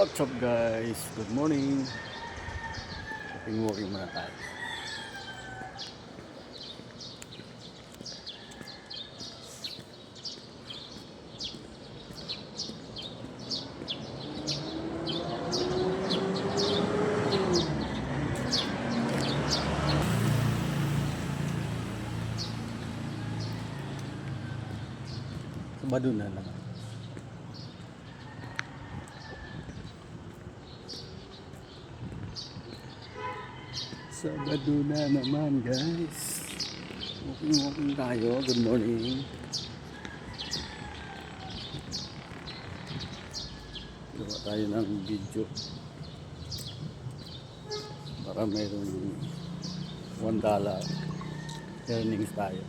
What's up guys? Good morning. Walking muna tayo. Sabado na naman. Sabado na naman guys. Walking tayo. Good morning. Gawa tayo ng video para mayroong $1 earnings tayo.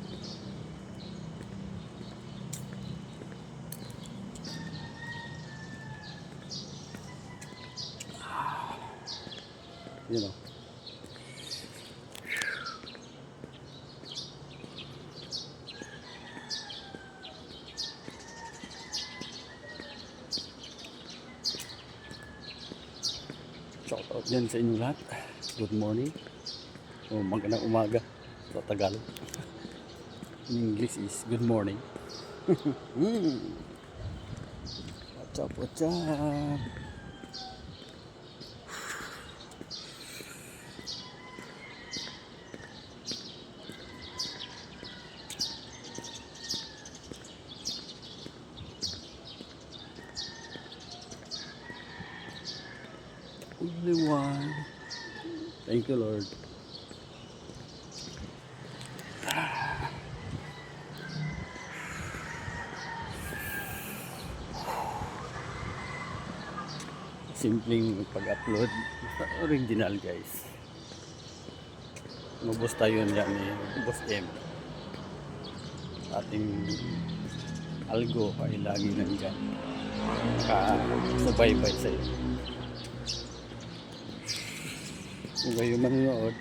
You know. Shout out yan sa inyo lahat. Good morning. O magandang umaga sa Tagalog. In English is good morning. What's up, what's up? Only one. Thank you, Lord. Simpleng pag-upload. Original guys. Mabos tayo yan ni Boss M. Ating algo ay lagi nandiyan. Ka-subaybay sa'yo. Kung kayo manonood,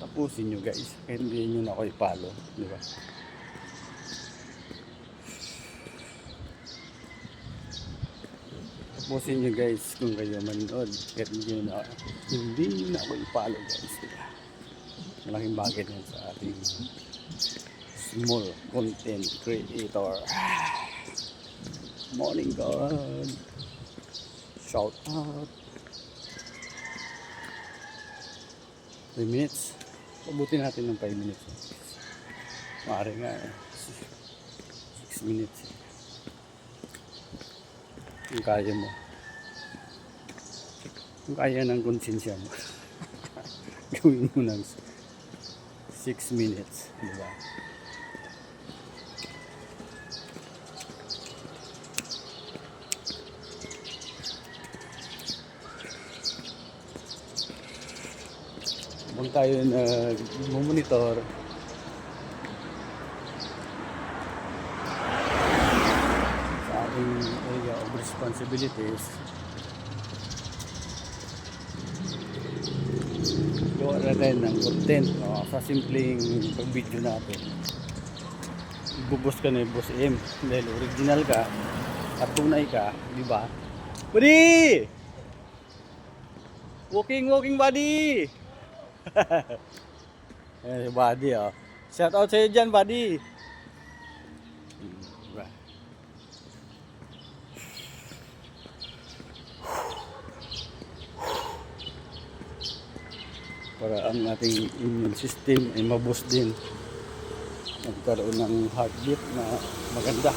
tapusin nyo guys, kahit hindi nyo na ako i-follow, di ba? Tapusin nyo guys kung kayo manonood, kahit hindi nyo na ako i-follow guys, di ba? Malaking bagay yan sa ating small content creator. Morning God, shout out. 3 minutes. Pabutin natin ng 5 minutes. Maaari nga 6 minutes. Kung kaya mo. Kung kaya ng konsensya mo. Gawin mo ng 6 minutes. Diba? Kung tayo monitor sa ating area of responsibilities, gawa na rin ng content sa simpleng pag-video natin. Ibubos ka na yung Boss M dahil original ka at tunay ka, di ba? Buddy! Walking buddy! Eh, buddy oh. Shout out sa'yo dyan, buddy. Para ang ating immune system ay maboost din. Magkaroon ng heartbeat na maganda.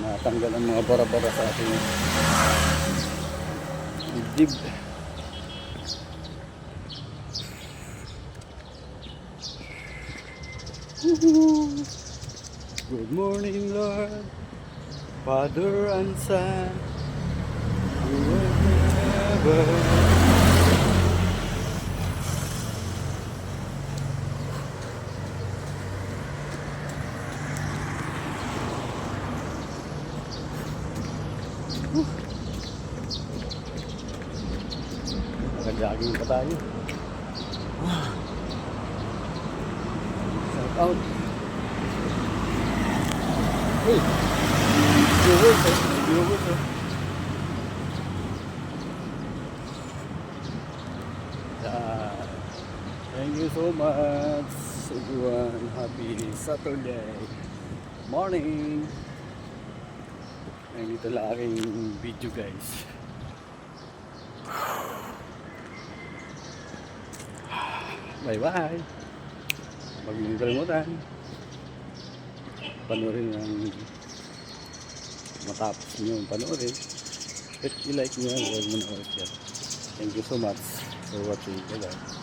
Matanggal ang mga bara-bara sa ating dibdib. Good morning Lord, Father and Son, whoever. Naka-jogging pa tayo. out. Uy! Viewers eh. May viewers eh. Yeah. Thank you so much everyone. Happy Saturday morning. Ngayon ito lang aking video guys. Bye bye. Huwag niyong kalimutan panoorin ang matapos niyo panoorin at i-like niyo, huwag mo na oras yan. Thank you so much for watching. Bye bye.